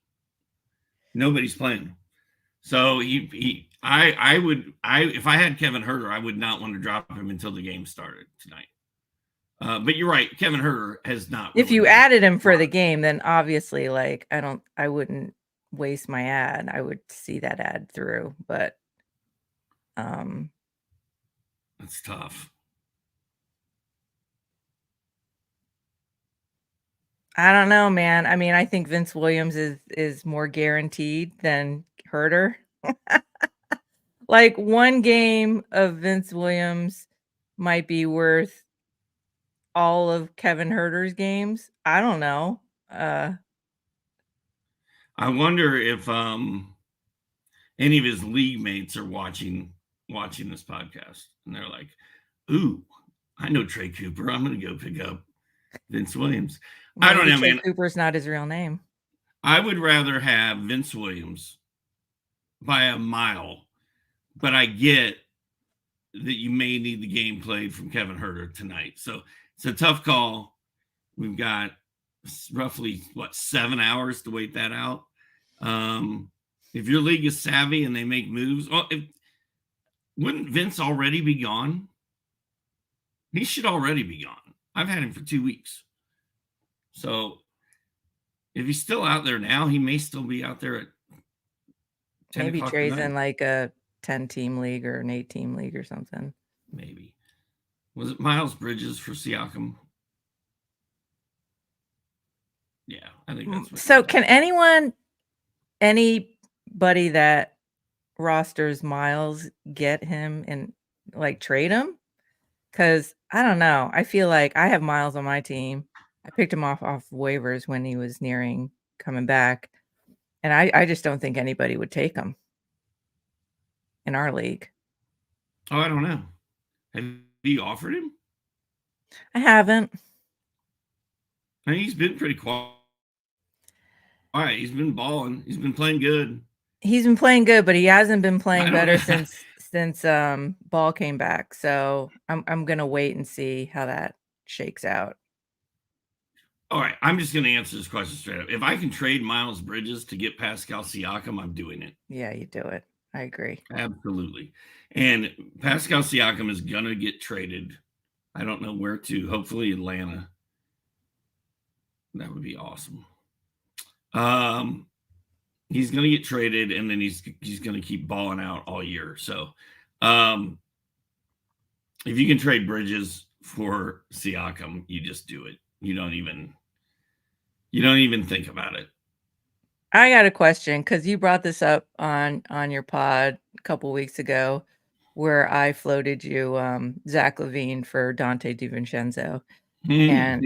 Nobody's playing. So if I had Kevin Huerter, I would not want to drop him until the game started tonight. But you're right, Kevin Huerter has not. If you added him for the game, then obviously, like, I wouldn't waste my ad. I would see that ad through, but that's tough. I don't know, man. I mean, I think Vince Williams is more guaranteed than Huerter. Like, one game of Vince Williams might be worth all of Kevin Huerter's games. I don't know. I wonder if any of his league mates are watching this podcast, and they're like, "Ooh, I know Trey Cooper. I'm going to go pick up Vince Williams." Maybe I don't know, Trey man. Cooper's not his real name. I would rather have Vince Williams by a mile, but I get that you may need the game played from Kevin Huerter tonight. So it's a tough call. We've got roughly 7 hours to wait that out. If your league is savvy and they make moves, wouldn't Vince already be gone? He should already be gone. I've had him for 2 weeks. So if he's still out there now, he may still be out there at 10 Maybe o'clock Trey's tonight. in like a 10-team league or an 8-team league or something. Maybe. Was it Miles Bridges for Siakam? Yeah, I think that's what. So can anybody that rosters Miles get him and like trade him? Because I don't know. I feel like I have Miles on my team. I picked him off waivers when he was nearing coming back. And I just don't think anybody would take him in our league. Oh, I don't know. Have you offered him? I haven't. I mean, he's been pretty quiet. All right, he's been balling. He's been playing good. He's been playing good, but he hasn't been playing better since Ball came back. So I'm gonna wait and see how that shakes out. All right, I'm just gonna answer this question straight up. If I can trade Miles Bridges to get Pascal Siakam, I'm doing it. Yeah, you do it. I agree. Absolutely. And Pascal Siakam is gonna get traded. I don't know where to. Hopefully Atlanta. That would be awesome. He's going to get traded, and then he's going to keep balling out all year. So, if you can trade Bridges for Siakam, you just do it. You don't even think about it. I got a question because you brought this up on your pod a couple weeks ago, where I floated you Zach LaVine for Dante DiVincenzo, and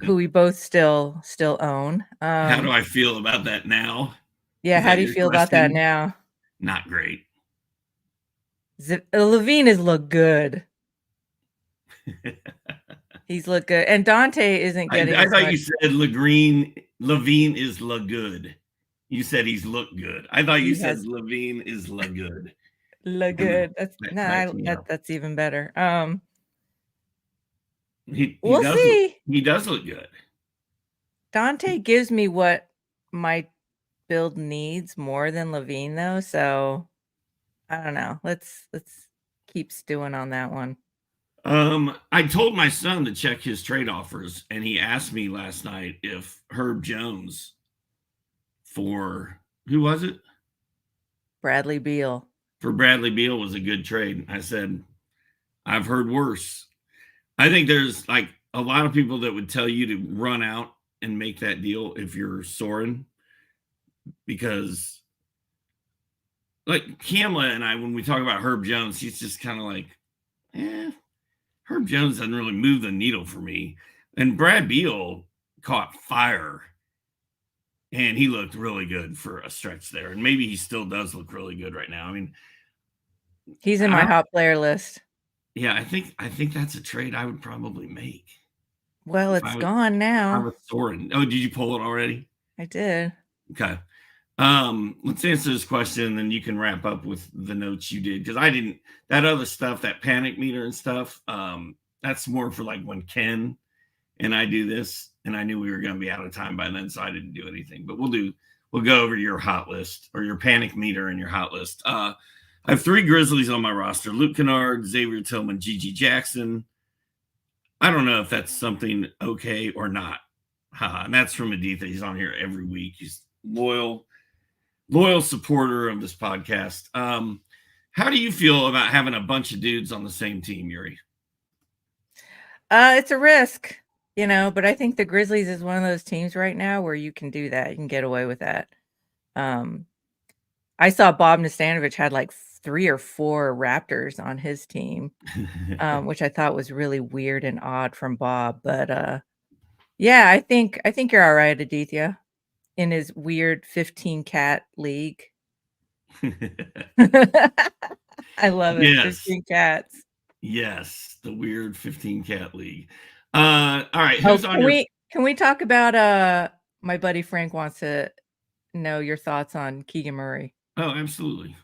who we both still own. How do I feel about that now? Yeah, how do you feel about that now? Not great. LaVine has looked good. He's looked good, and Dante isn't getting. I thought you said LaVine is look good. You said he's looked good. I thought you said LaVine is look good. Look good. That's even better. We'll see. He does look good. Dante gives me what my build needs more than LaVine, though. So I don't know. Let's keep stewing on that one. I told my son to check his trade offers, and he asked me last night if Herb Jones for who was it? Bradley Beal. For Bradley Beal was a good trade. I said, I've heard worse. I think there's like a lot of people that would tell you to run out and make that deal if you're Soren, because like Kamla and I, when we talk about Herb Jones, he's just kind of like, Herb Jones doesn't really move the needle for me. And Brad Beal caught fire, and he looked really good for a stretch there. And maybe he still does look really good right now. I mean, he's in my hot player list. Yeah, I think that's a trade I would probably make. Well, it's gone now. I was Soren. Oh, did you pull it already? I did. Okay. Let's answer this question, and then you can wrap up with the notes you did, because I didn't. That other stuff, that panic meter and stuff, that's more for like when Ken and I do this, and I knew we were going to be out of time by then, so I didn't do anything. But we'll go over your hot list, or your panic meter and your hot list. I have 3 Grizzlies on my roster: Luke Kennard, Xavier Tillman, Gigi Jackson. I don't know if that's something okay or not. And that's from Aditha. He's on here every week. He's loyal supporter of this podcast. How do you feel about having a bunch of dudes on the same team, Yuri? It's a risk, but I think the Grizzlies is one of those teams right now where you can do that. You can get away with that. I saw Bob Nastanovich had like 3 or 4 Raptors on his team, which I thought was really weird and odd from Bob. But yeah, I think you're all right, Aditya, in his weird 15 cat league. I love it. Yes. 15 cats. Yes, the weird 15 cat league. All right. Who's can we talk about my buddy Frank wants to know your thoughts on Keegan Murray? Oh, absolutely.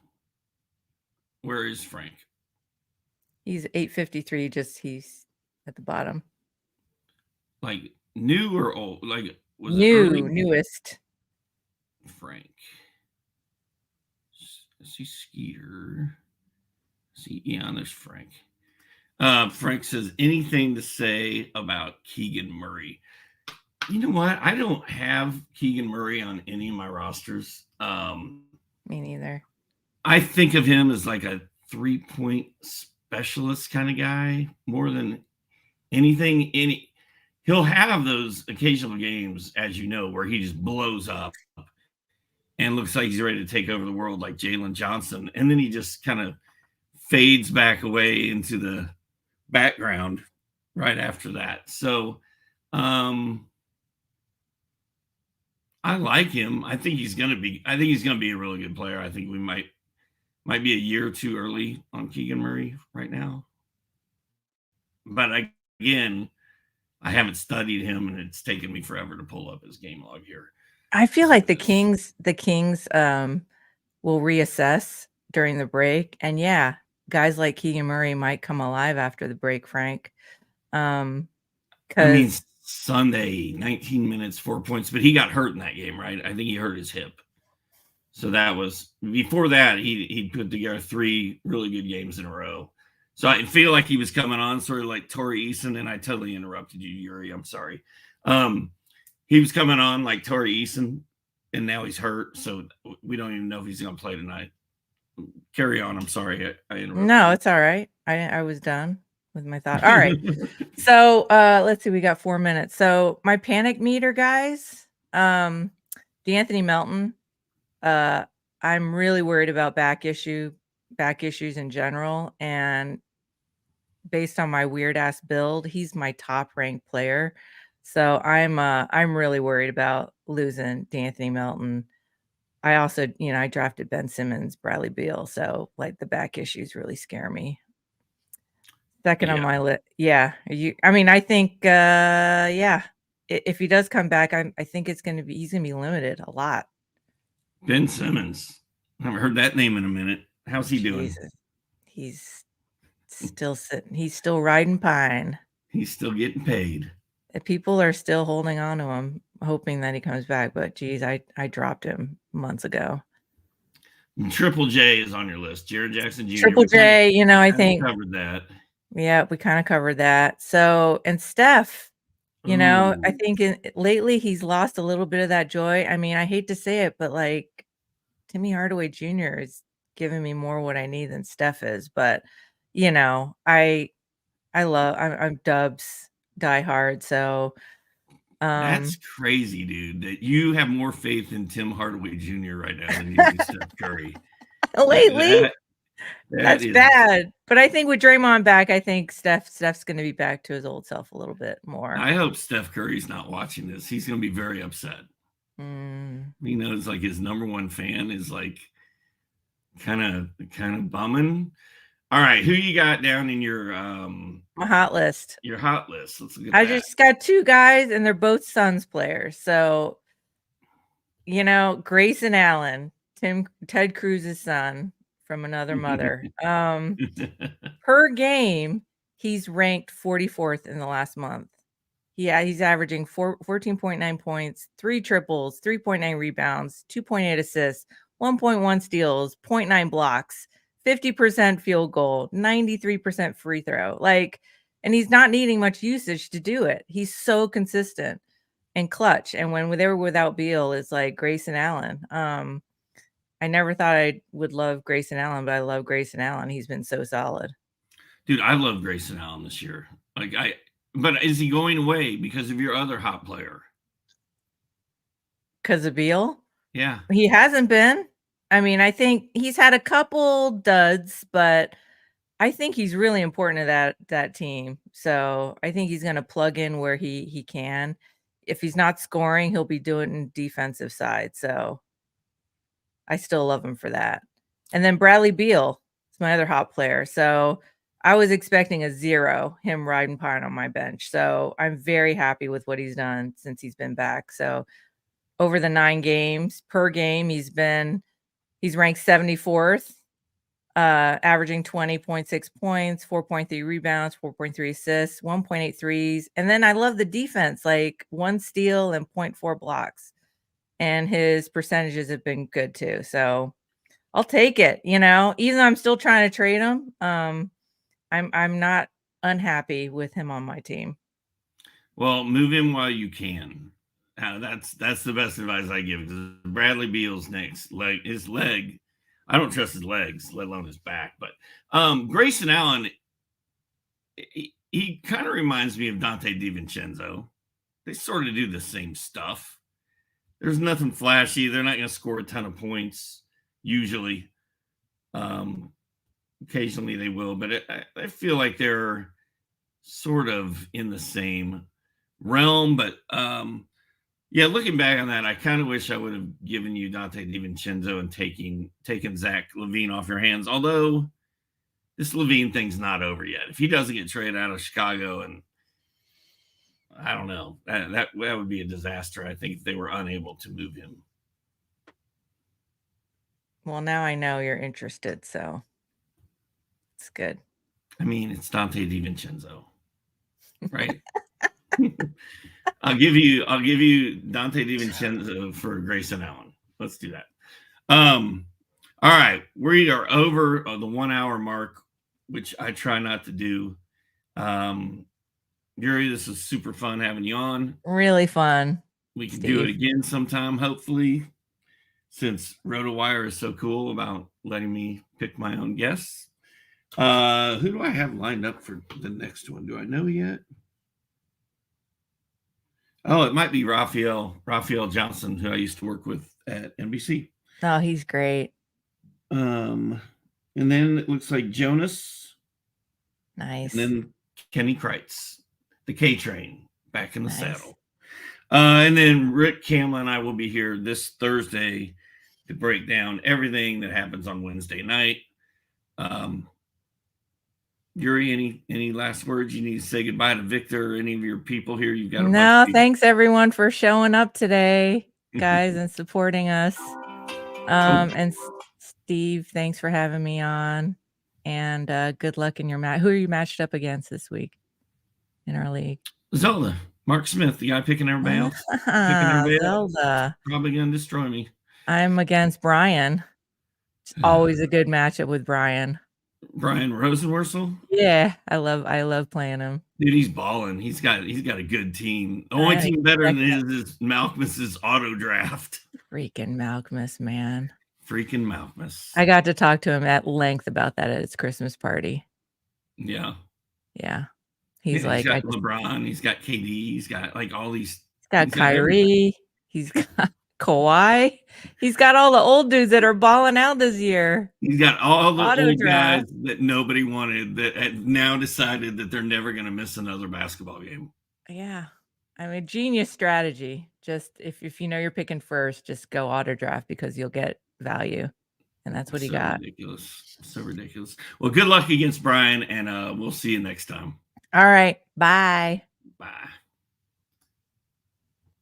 Where is Frank? He's 853. He's at the bottom. Like new or old? Like was newest. Frank. See Skeeter. See, yeah, there's Frank. Frank says, anything to say about Keegan Murray? You know what? I don't have Keegan Murray on any of my rosters. Me neither. I think of him as like a 3-point specialist kind of guy more than anything. He'll have those occasional games, as you know, where he just blows up and looks like he's ready to take over the world like Jalen Johnson. And then he just kind of fades back away into the background right after that. So I like him. I think he's gonna be a really good player. I think we might be a year too early on Keegan Murray right now. But again, I haven't studied him, and it's taken me forever to pull up his game log here. I feel like the Kings will reassess during the break. And yeah, guys like Keegan Murray might come alive after the break, Frank. Sunday, 19 minutes, 4 points, but he got hurt in that game, right? I think he hurt his hip. So that was before that, he put together 3 really good games in a row. So I feel like he was coming on sort of like Tari Eason, and I totally interrupted you, Yuri. I'm sorry. He was coming on like Tari Eason, and now he's hurt. So we don't even know if he's going to play tonight. Carry on. I'm sorry. I interrupted. No, it's all right. I was done with my thought. All right. So let's see. We got 4 minutes. So my panic meter, guys. D'Anthony Melton. I'm really worried about back issues in general, and based on my weird ass build, he's my top ranked player. So I'm really worried about losing D'Anthony Melton. I also, I drafted Ben Simmons, Bradley Beal, so like the back issues really scare me. Second on my list, I think, if he does come back, I think he's gonna be limited a lot. Ben Simmons, I haven't heard that name in a minute. How's he doing? He's still sitting. He's still riding pine. He's still getting paid. People are still holding on to him, hoping that he comes back. But geez, I dropped him months ago. Triple J is on your list. Jaren Jackson Jr. Triple J, I think covered that. Yeah, we kind of covered that. So, and Steph, I think lately he's lost a little bit of that joy. I mean, I hate to say it, but like Timmy Hardaway Jr. is giving me more what I need than Steph is. But I'm Dubs diehard. So that's crazy, dude. That you have more faith in Tim Hardaway Jr. right now than you do Steph Curry. Lately, that's bad. But I think with Draymond back, I think Steph's going to be back to his old self a little bit more. I hope Steph Curry's not watching this. He's going to be very upset. He knows like his number one fan is like kind of bumming. All right, who you got down in your my hot list? Your hot list. Let's look at I just got 2 guys, and they're both Suns players. So, Grayson Allen, Ted Cruz's son from another mother. Per game, he's ranked 44th in the last month. Yeah, he's averaging 14.9 points, 3 triples, 3.9 rebounds, 2.8 assists, 1.1 steals, 0.9 blocks, 50% field goal, 93% free throw. And he's not needing much usage to do it. He's so consistent and clutch. And when they were without Beal, it's like Grayson Allen. I never thought I would love Grayson Allen, but I love Grayson Allen. He's been so solid. Dude, I love Grayson Allen this year. But is he going away because of your other hot player? Because of Beal? Yeah. He hasn't been. I mean, I think he's had a couple duds, but I think he's really important to that team. So I think he's going to plug in where he can. If he's not scoring, he'll be doing defensive side. So I still love him for that. And then Bradley Beal is my other hot player. So I was expecting a 0, him riding pine on my bench. So I'm very happy with what he's done since he's been back. So over the 9 games per game, he's ranked 74th, averaging 20.6 points, 4.3 rebounds, 4.3 assists, 1.8 threes. And then I love the defense, like 1 steal and 0.4 blocks. And his percentages have been good too. So I'll take it, even though I'm still trying to trade him. I'm not unhappy with him on my team. Well, move him while you can. That's the best advice I give, because Bradley Beal's next. His leg, I don't trust his legs, let alone his back. But Grayson Allen, he kind of reminds me of Dante DiVincenzo. They sort of do the same stuff. There's nothing flashy. They're not going to score a ton of points usually. Occasionally they will, but I feel like they're sort of in the same realm. But yeah, looking back on that, I kind of wish I would have given you Dante DiVincenzo and taken Zach LaVine off your hands. Although this LaVine thing's not over yet. If he doesn't get traded out of Chicago, and I don't know, that would be a disaster, I think, if they were unable to move him. Well, now I know you're interested, so it's good. I mean, it's Dante DiVincenzo, right? I'll give you Dante DiVincenzo for Grayson Allen. Let's do that. All right, we are over the 1 hour mark, which I try not to do. Yuri, this is super fun having you on. Really fun. We can do it again sometime, hopefully, since RotoWire is so cool about letting me pick my own guests. Who do I have lined up for the next one? Do I know yet? Oh, it might be Raphael Johnson, who I used to work with at NBC. Oh, he's great. And then it looks like Jonas. Nice. And then Kenny Kreitz, the K Train, back in the saddle. And then Rick Kamla and I will be here this Thursday to break down everything that happens on Wednesday night. Yuri, any last words? You need to say goodbye to Victor or any of your people here? You've got no, thanks everyone for showing up today, guys, and supporting us. And Steve, thanks for having me on. And good luck in your match. Who are you matched up against this week in our league? Zelda, Mark Smith, the guy picking everybody else. Zelda. Probably going to destroy me. I'm against Brian. It's always a good matchup with Brian. Brian Rosenworcel? Yeah, I love playing him. Dude, he's balling. He's got a good team. The only team better than his is Malcolmus's auto draft. Freaking Malcolmus, man. Freaking Malcolmus. I got to talk to him at length about that at his Christmas party. Yeah. Yeah. He's like, he's got LeBron, he's got KD, he's got like all these. He's got Kyrie, he's got Kawhi, he's got all the old dudes that are balling out this year. He's got all the old guys that nobody wanted that have now decided that they're never going to miss another basketball game. Yeah. I mean, genius strategy. Just if you know you're picking first, just go auto draft because you'll get value. And that's what he got. So ridiculous. Well, good luck against Brian, and we'll see you next time. All right. Bye. Bye.